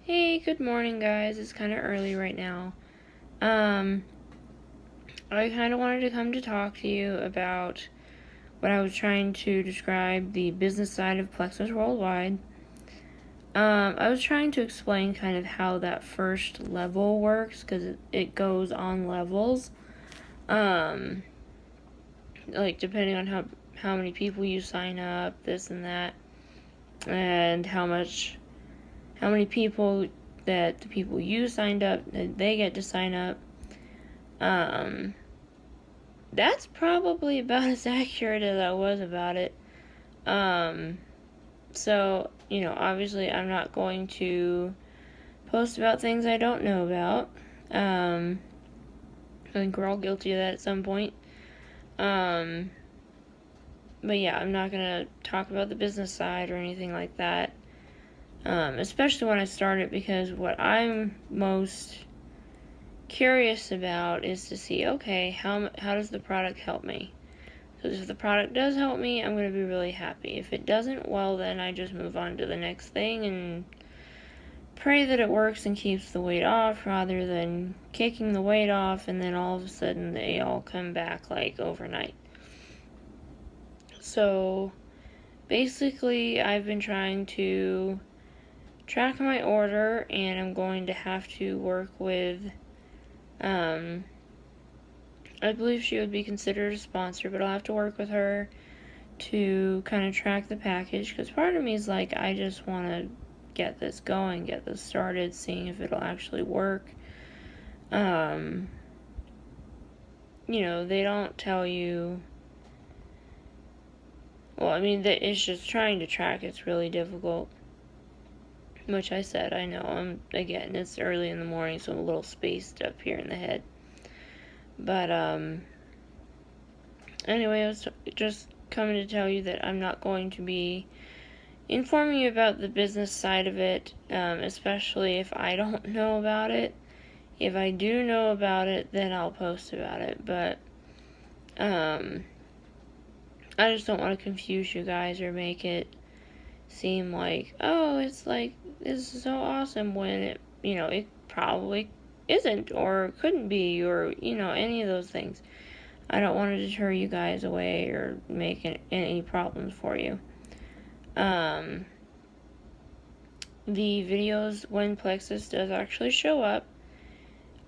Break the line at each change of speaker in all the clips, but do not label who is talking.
Hey, good morning, guys. It's kind of early right now. Um, I kind of wanted to come to talk to you about what I was trying to describe the business side of Plexus Worldwide. I was trying to explain kind of how that first level works because it goes on levels. Um, like depending on how many people you sign up, this and that, and how many people that the people you signed up that they get to sign up. Um, that's probably about as accurate as I was about it. Um, so, obviously I'm not going to post about things I don't know about. I think we're all guilty of that at some point. Um, but yeah, I'm not going to talk about the business side or anything like that. Especially when I started, because what I'm most curious about is to see, okay, how does the product help me? Because if the product does help me, I'm going to be really happy. If it doesn't, well, then I just move on to the next thing and pray that it works and keeps the weight off, rather than kicking the weight off and then all of a sudden they all come back like overnight. So basically, I've been trying to track my order, and I'm going to have to work with I believe she would be considered a sponsor, but I'll have to work with her to kind of track the package, because part of me is like, I just want to get this going, get this started, seeing if it'll actually work. They don't tell you. Well, I mean, it's just trying to track. It's really difficult. Which I said, I know. Again, it's early in the morning, so I'm a little spaced up here in the head. But, anyway, I was just coming to tell you that I'm not going to be informing you about the business side of it, especially if I don't know about it. If I do know about it, then I'll post about it. But I just don't want to confuse you guys or make it seem like, oh, it's like, this is so awesome, when it probably isn't or couldn't be, or any of those things. I don't want to deter you guys away or make any problems for you. The videos, when Plexus does actually show up,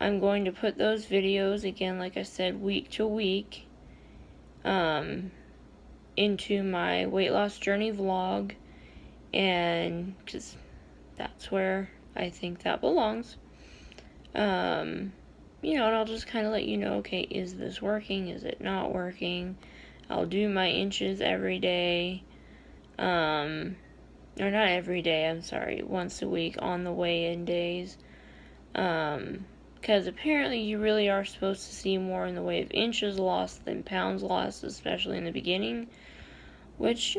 I'm going to put those videos, again, like I said, week to week, into my weight loss journey vlog, and because that's where I think that belongs. And I'll just kind of let you know, okay, is this working? Is it not working? I'll do my inches every day. Or not every day, I'm sorry, once a week on the weigh-in days. Because apparently you really are supposed to see more in the way of inches lost than pounds lost, especially in the beginning. Which,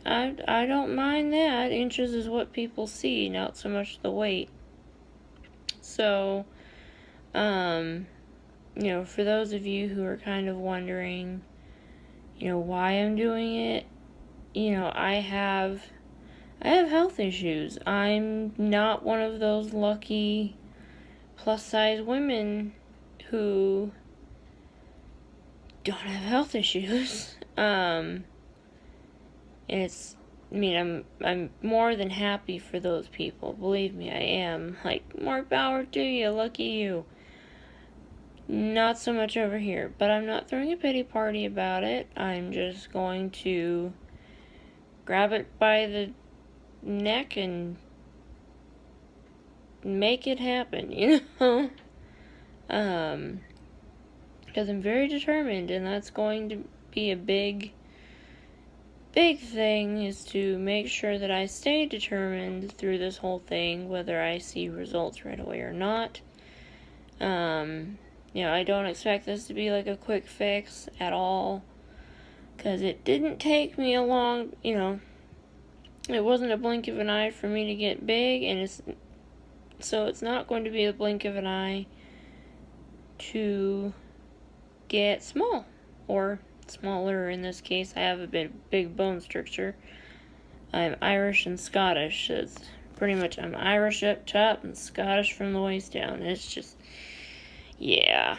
I don't mind that. Inches is what people see, not so much the weight. So, for those of you who are kind of wondering, why I'm doing it, I have health issues. I'm not one of those lucky plus size women who don't have health issues. I'm more than happy for those people. Believe me, I am. Like, more power to you, lucky you. Not so much over here, but I'm not throwing a pity party about it. I'm just going to grab it by the neck and make it happen, because I'm very determined, and that's going to be a big thing, is to make sure that I stay determined through this whole thing, whether I see results right away or not. I don't expect this to be like a quick fix at all, because it didn't take me a long, it wasn't a blink of an eye for me to get big, and it's not going to be a blink of an eye to get small, or smaller in this case. I have a big bone structure. I'm Irish and Scottish, as pretty much I'm Irish up top and Scottish from the waist down. It's just, yeah,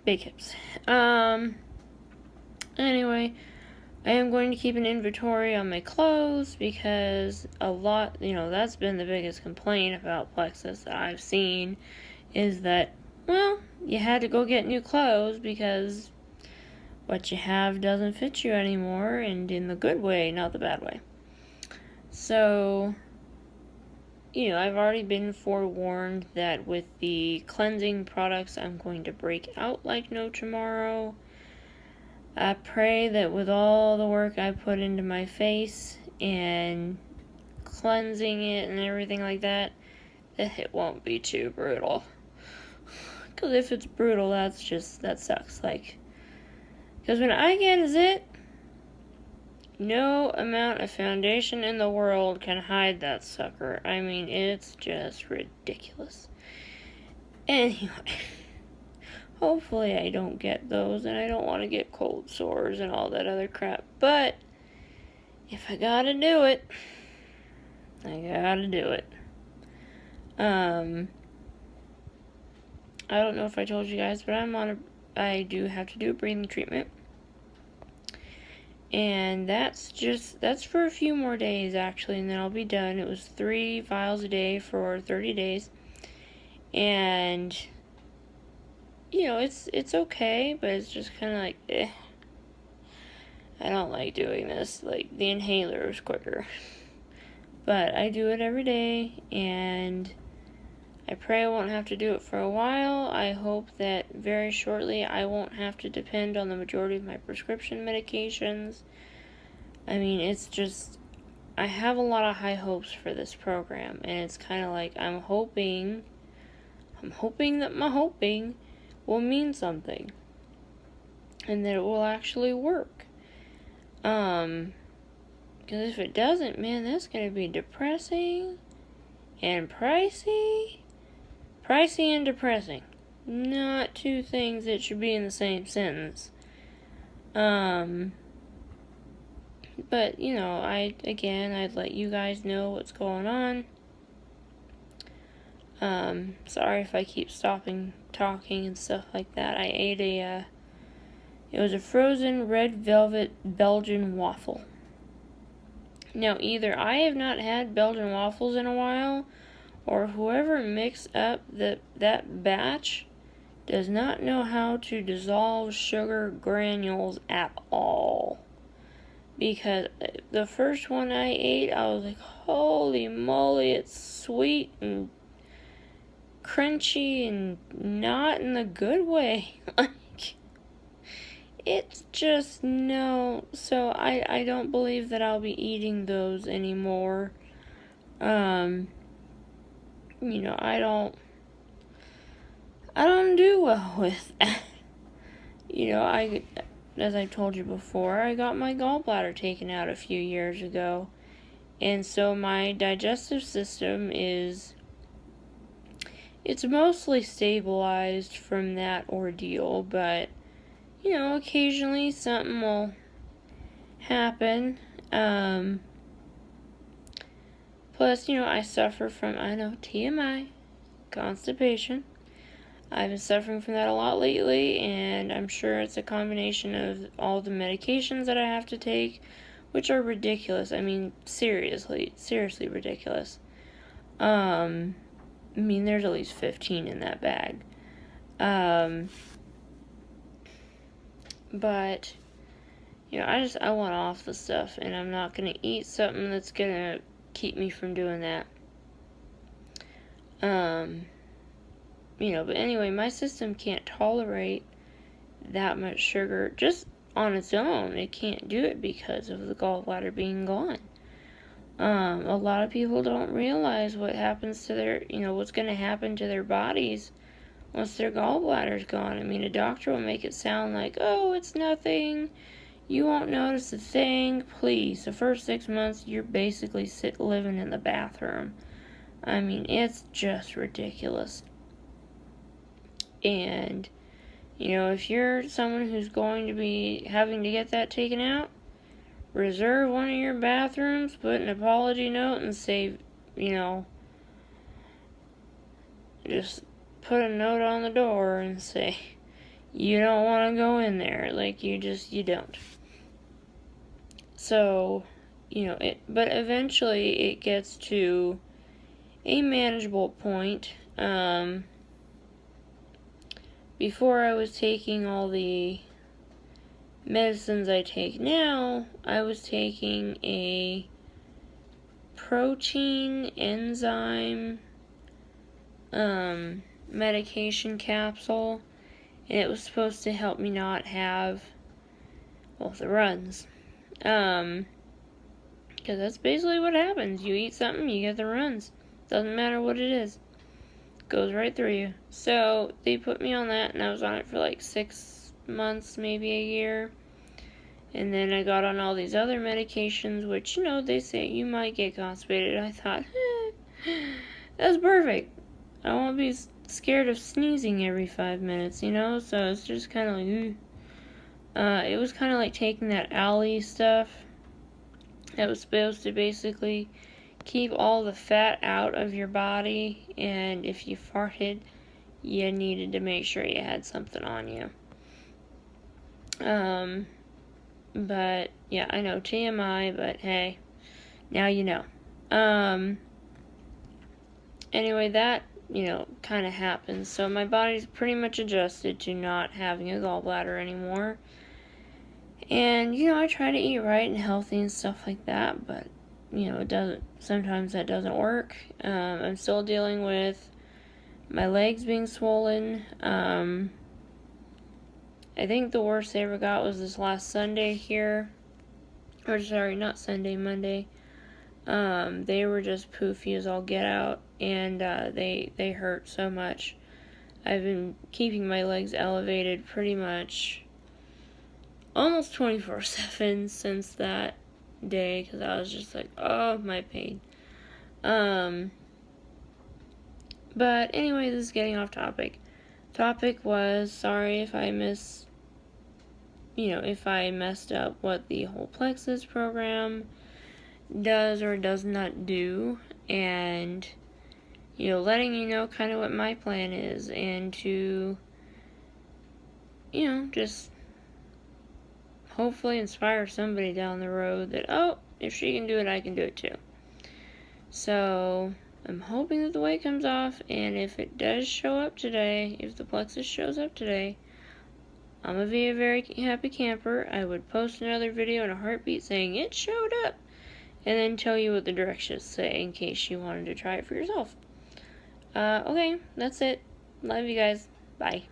big hips. Anyway, I am going to keep an inventory on my clothes because a lot, that's been the biggest complaint about Plexus that I've seen is that, well, you had to go get new clothes because what you have doesn't fit you anymore, and in the good way, not the bad way. So, I've already been forewarned that with the cleansing products, I'm going to break out like no tomorrow. I pray that with all the work I put into my face and cleansing it and everything like that it won't be too brutal. Because if it's brutal, that sucks. Because when I get a zit, no amount of foundation in the world can hide that sucker. I mean, it's just ridiculous. Anyway, hopefully I don't get those, and I don't want to get cold sores and all that other crap. But if I gotta do it, I gotta do it. I don't know if I told you guys, but I do have to do a breathing treatment. And that's for a few more days, actually, and then I'll be done. It was 3 vials a day for 30 days. And, it's okay, but it's just kind of like, I don't like doing this. Like, the inhaler is quicker. But I do it every day, and I pray I won't have to do it for a while. I hope that very shortly I won't have to depend on the majority of my prescription medications. I mean, it's just, I have a lot of high hopes for this program, and it's kind of like I'm hoping that my hoping will mean something, and that it will actually work. Because if it doesn't, man, that's going to be depressing and pricey. Pricey and depressing. Not two things that should be in the same sentence. But, I'd let you guys know what's going on. Sorry if I keep stopping talking and stuff like that. I ate it was a frozen red velvet Belgian waffle. Now, either I have not had Belgian waffles in a while, or whoever mixed up that batch does not know how to dissolve sugar granules at all. Because the first one I ate, I was like, holy moly, it's sweet and crunchy and not in the good way. It's just no. So I don't believe that I'll be eating those anymore. I don't do well with that. As I told you before, I got my gallbladder taken out a few years ago. And so my digestive system it's mostly stabilized from that ordeal, but occasionally something will happen. Plus, I suffer from, TMI, constipation. I've been suffering from that a lot lately, and I'm sure it's a combination of all the medications that I have to take, which are ridiculous. I mean, seriously ridiculous. There's at least 15 in that bag. But, I want off the stuff, and I'm not going to eat something that's going to keep me from doing that. But anyway, my system can't tolerate that much sugar just on its own. It can't do it because of the gallbladder being gone. A lot of people don't realize what happens to their, what's going to happen to their bodies once their gallbladder's gone. A doctor will make it sound like, oh, it's nothing, you won't notice a thing. Please, the first 6 months, you're basically living in the bathroom. It's just ridiculous. And, if you're someone who's going to be having to get that taken out, reserve one of your bathrooms, put an apology note, and say, just put a note on the door and say, you don't want to go in there. Like, you don't. So, but eventually it gets to a manageable point. Before I was taking all the medicines I take now, I was taking a protein enzyme medication capsule, and it was supposed to help me not have, the runs. Because that's basically what happens. You eat something, you get the runs. Doesn't matter what it is. Goes right through you. So they put me on that, and I was on it for like 6 months, maybe a year. And then I got on all these other medications, which, they say you might get constipated. I thought, that's perfect. I won't be scared of sneezing every 5 minutes, so it's just kind of like, it was kind of like taking that Alli stuff. It was supposed to basically keep all the fat out of your body, and if you farted, you needed to make sure you had something on you. But, yeah, I know, TMI, but hey, now you know. Anyway, that, kind of happens. So my body's pretty much adjusted to not having a gallbladder anymore. And, I try to eat right and healthy and stuff like that, but, sometimes that doesn't work. I'm still dealing with my legs being swollen. I think the worst they ever got was this last Sunday here. Or, sorry, not Sunday, Monday. They were just poofy as all get out, and they hurt so much. I've been keeping my legs elevated pretty much almost 24/7 since that day, because I was just like, oh, my pain. But anyway, this is getting off topic. Topic was, sorry if I if I messed up what the whole Plexus program does or does not do, and letting you know kind of what my plan is, and to just hopefully inspire somebody down the road that, oh, if she can do it, I can do it too. So I'm hoping that the weight comes off, and if it does show up today, if the Plexus shows up today, I'm gonna be a very happy camper. I would post another video in a heartbeat saying it showed up, and then tell you what the directions say in case you wanted to try it for yourself. Okay, that's it. Love you guys. Bye.